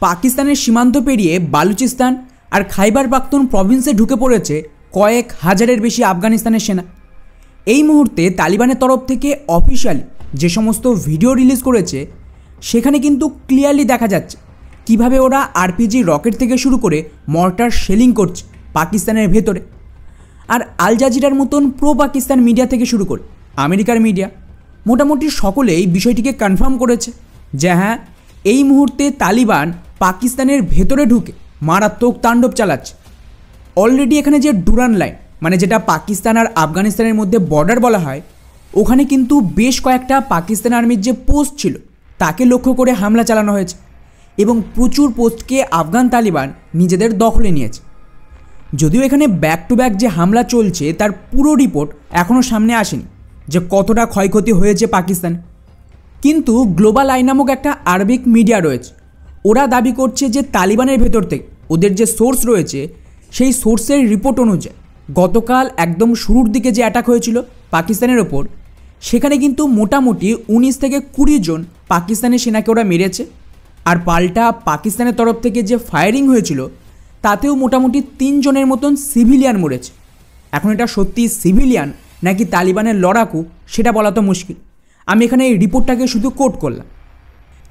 পাকিস্তানের সীমান্ত পেরিয়ে বালুচিস্তান আর খাইবার পাখতুন প্রভিন্সে ঢুকে পড়েছে কয়েক হাজারের বেশি আফগানিস্তানের সেনা। এই মুহূর্তে তালিবানের তরফ থেকে অফিশিয়ালি যে সমস্ত ভিডিও রিলিজ করেছে সেখানে কিন্তু ক্লিয়ারলি দেখা যাচ্ছে কিভাবে ওরা আরপিজি রকেট থেকে শুরু করে মর্টার শেলিং করছে পাকিস্তানের ভেতরে। আর আল জাজিরার মতন প্রো পাকিস্তান মিডিয়া থেকে শুরু করে আমেরিকার মিডিয়া মোটামুটি সকলেই বিষয়টিকে কনফার্ম করেছে যে হ্যাঁ, এই মুহূর্তে তালিবান পাকিস্তানের ভেতরে ঢুকে মারাত্মক তাণ্ডব চালাচ্ছে। অলরেডি এখানে যে ডুরান লাইন, মানে যেটা পাকিস্তান আর আফগানিস্তানের মধ্যে বর্ডার বলা হয়, ওখানে কিন্তু বেশ কয়েকটা পাকিস্তান আর্মির যে পোস্ট ছিল তাকে লক্ষ্য করে হামলা চালানো হয়েছে এবং প্রচুর পোস্টকে আফগান তালিবান নিজেদের দখলে নিয়েছে। যদিও এখানে ব্যাক টু ব্যাক যে হামলা চলছে তার পুরো রিপোর্ট এখনও সামনে আসেনি যে কতটা ক্ষয়ক্ষতি হয়েছে পাকিস্তান, কিন্তু গ্লোবাল আই নামক একটা আরবিক মিডিয়া রয়েছে, ওরা দাবি করছে যে তালিবানের ভেতর থেকে ওদের যে সোর্স রয়েছে সেই সোর্সের রিপোর্ট অনুযায়ী গতকাল একদম শুরুর দিকে যে অ্যাটাক হয়েছিল পাকিস্তানের ওপর, সেখানে কিন্তু মোটামুটি 19 থেকে 20 জন পাকিস্তানি সেনাকে ওরা মেরেছে। আর পাল্টা পাকিস্তানের তরফ থেকে যে ফায়ারিং হয়েছিল তাতেও মোটামুটি 3 জনের মতন সিভিলিয়ান মরেছে। এখন এটা সত্যি সিভিলিয়ান নাকি তালিবানের লড়াকু সেটা বলা তো মুশকিল, আমি এখানে এই রিপোর্টটাকে শুধু কোট করলাম।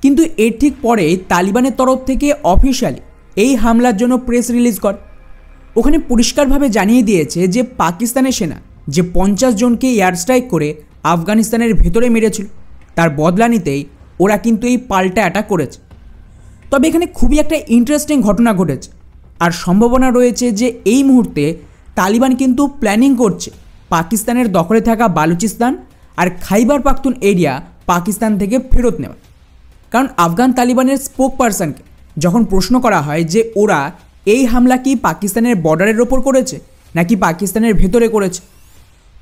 কিন্তু এর ঠিক পরে তালিবানের তরফ থেকে অফিশিয়ালি এই হামলার জন্য প্রেস রিলিজ করে। ওখানে পরিষ্কারভাবে জানিয়ে দিয়েছে যে পাকিস্তানের সেনা যে 50 জনকে এয়ার স্ট্রাইক করে আফগানিস্তানের ভেতরে মেরেছিল তার বদলা নিতেই ওরা কিন্তু এই পাল্টা অ্যাটাক করেছে। তবে এখানে খুবই একটা ইন্টারেস্টিং ঘটনা ঘটেছে আর সম্ভাবনা রয়েছে যে এই মুহূর্তে তালিবান কিন্তু প্ল্যানিং করছে পাকিস্তানের দখলে থাকা বালুচিস্তান আর খাইবার পাখতুন এরিয়া পাকিস্তান থেকে ফেরত নেওয়া। কারণ আফগান তালিবানের স্পোক পারসনকে যখন প্রশ্ন করা হয় যে ওরা এই হামলা কি পাকিস্তানের বর্ডারের ওপর করেছে নাকি পাকিস্তানের ভেতরে করেছে,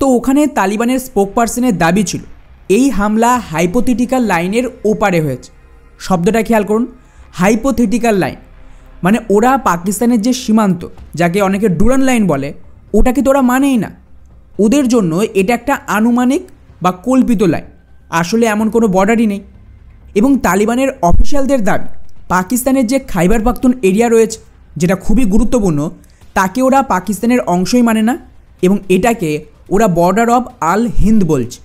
তো ওখানে তালিবানের স্পোক পারসনের দাবি ছিল এই হামলা হাইপোথেটিক্যাল লাইনের ওপারে হয়েছে। শব্দটা খেয়াল করুন, হাইপোথেটিক্যাল লাইন মানে ওরা পাকিস্তানের যে সীমান্ত যাকে অনেকে ডুরান লাইন বলে ওটাকে তো ওরা মানেই না, ওদের জন্য এটা একটা আনুমানিক বা কল্পিত লাইন, আসলে এমন কোনো বর্ডারই নেই। এবং তালিবানের অফিসিয়ালদের দাবি পাকিস্তানের যে খাইবার পাখতুন এরিয়া রয়েছে যেটা খুবই গুরুত্বপূর্ণ তাকে ওরা পাকিস্তানের অংশই মানে না এবং এটাকে ওরা বর্ডার অফ আল হিন্দ বলছে।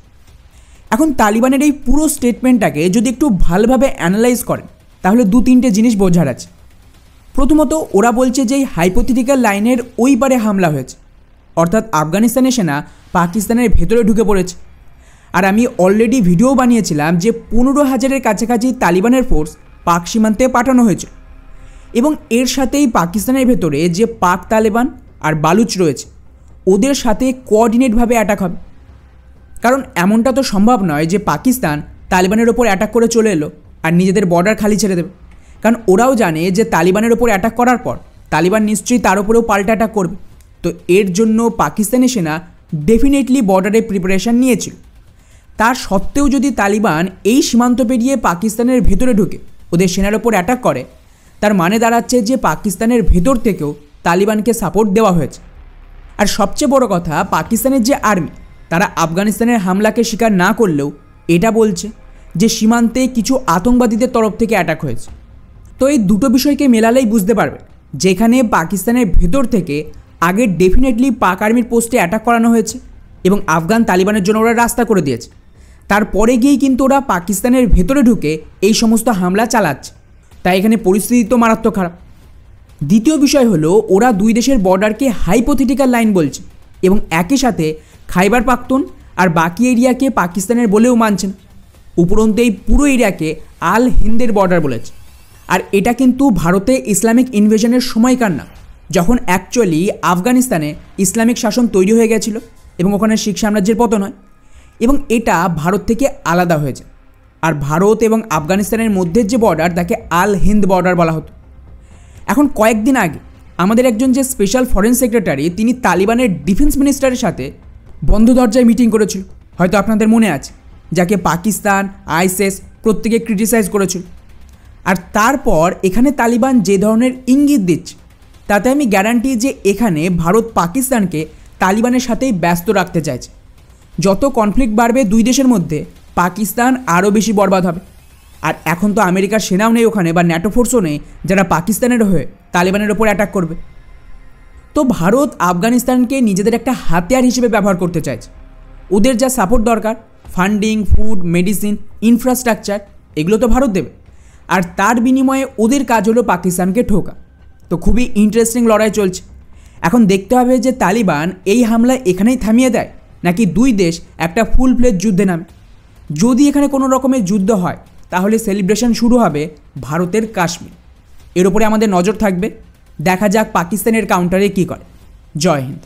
এখন তালিবানের এই পুরো স্টেটমেন্টটাকে যদি একটু ভালোভাবে অ্যানালাইজ করেন তাহলে 2-3টে জিনিস বোঝার আছে। প্রথমত ওরা বলছে যে এই হাইপোথেটিক্যাল লাইনের ওই পারে হামলা হয়েছে, অর্থাৎ আফগানিস্তানের সেনা পাকিস্তানের ভেতরে ঢুকে পড়েছে। আর আমি অলরেডি ভিডিও বানিয়েছিলাম যে 15,000-এর কাছাকাছি তালিবানের ফোর্স পাক সীমান্তে পাঠানো হয়েছে এবং এর সাথেই পাকিস্তানের ভেতরে যে পাক তালেবান আর বালুচ রয়েছে ওদের সাথে কোঅর্ডিনেটভাবে অ্যাটাক হবে। কারণ এমনটা তো সম্ভব নয় যে পাকিস্তান তালিবানের ওপর অ্যাটাক করে চলে এলো আর নিজেদের বর্ডার খালি ছেড়ে দেবে, কারণ ওরাও জানে যে তালিবানের ওপর অ্যাটাক করার পর তালিবান নিশ্চয়ই তার উপরেও পাল্টা অ্যাটাক করবে। তো এর জন্য পাকিস্তানি সেনা ডেফিনেটলি বর্ডারে প্রিপারেশান নিয়েছিল। তার সত্ত্বেও যদি তালিবান এই সীমান্ত পেরিয়ে পাকিস্তানের ভেতরে ঢুকে ওদের সেনার ওপর অ্যাটাক করে তার মানে দাঁড়াচ্ছে যে পাকিস্তানের ভেতর থেকেও তালিবানকে সাপোর্ট দেওয়া হয়েছে। আর সবচেয়ে বড় কথা, পাকিস্তানের যে আর্মি তারা আফগানিস্তানের হামলাকে স্বীকার না করলেও এটা বলছে যে সীমান্তে কিছু আতঙ্কবাদীদের তরফ থেকে অ্যাটাক হয়েছে। তো এই দুটো বিষয়কে মেলালেই বুঝতে পারবে যেখানে পাকিস্তানের ভেতর থেকে আগে ডেফিনেটলি পাক আর্মির পোস্টে অ্যাটাক করানো হয়েছে এবং আফগান তালিবানের জন্য ওরা রাস্তা করে দিয়েছে, তারপরে গিয়েই কিন্তু ওরা পাকিস্তানের ভেতরে ঢুকে এই সমস্ত হামলা চালাচ্ছে। তাই এখানে পরিস্থিতি তো মারাত্মক খারাপ। দ্বিতীয় বিষয় হলো ওরা দুই দেশের বর্ডারকে হাইপোথেটিক্যাল লাইন বলছে এবং একই সাথে খাইবার পাখতুন আর বাকি এরিয়াকে পাকিস্তানের বলেও মানছেন, উপরন্তু এই পুরো এরিয়াকে আল হিন্দের বর্ডার বলেছে। আর এটা কিন্তু ভারতে ইসলামিক ইনভেশনের সময়কার না, যখন অ্যাকচুয়ালি আফগানিস্তানে ইসলামিক শাসন তৈরি হয়ে গেছিল এবং ওখানে শিখ সাম্রাজ্যের পতন হয় এবং এটা ভারত থেকে আলাদা হয়েছে। আর ভারত এবং আফগানিস্তানের মধ্যে যে বর্ডার তাকে আল হিন্দ বর্ডার বলা হতো। এখন কয়েকদিন আগে আমাদের একজন যে স্পেশাল ফরেন সেক্রেটারি তিনি তালিবানের ডিফেন্স মিনিস্টারের সাথে বন্ধ দরজায় মিটিং করেছিল, হয়তো আপনাদের মনে আছে, যাকে পাকিস্তান আইএসএস প্রত্যেকে ক্রিটিসাইজ করেছিল। আর তারপর এখানে তালিবান যে ধরনের ইঙ্গিত দিচ্ছে তাতে আমি গ্যারান্টি যে এখানে ভারত পাকিস্তানকে তালিবানের সাথেই ব্যস্ত রাখতে চাইছে। যত কনফ্লিক্ট বাড়বে দুই দেশের মধ্যে পাকিস্তান আরও বেশি বরবাদ হবে। আর এখন তো আমেরিকার সেনাও নেই ওখানে, বা ন্যাটো ফোর্সও নেই যারা পাকিস্তানের হয়ে তালিবানের ওপর অ্যাটাক করবে। তো ভারত আফগানিস্তানকে নিজেদের একটা হাতিয়ার হিসেবে ব্যবহার করতে চাইছে। ওদের যা সাপোর্ট দরকার, ফান্ডিং, ফুড, মেডিসিন, ইনফ্রাস্ট্রাকচার, এগুলো তো ভারত দেবে, আর তার বিনিময়ে ওদের কাজ হলো পাকিস্তানকে ঠোকা। তো খুবই ইন্টারেস্টিং লড়াই চলছে। এখন দেখতে হবে যে তালিবান এই হামলা এখানেই থামিয়ে দেয়, নাকি দুই দেশ একটা ফুল ফ্লেজ যুদ্ধে নামে। যদি এখানে কোনো রকমের যুদ্ধ হয় তাহলে সেলিব্রেশন শুরু হবে ভারতের কাশ্মীর। এর উপরে আমাদের নজর থাকবে, দেখা যাক পাকিস্তানের কাউন্টারে কী করে। জয় হিন্দ।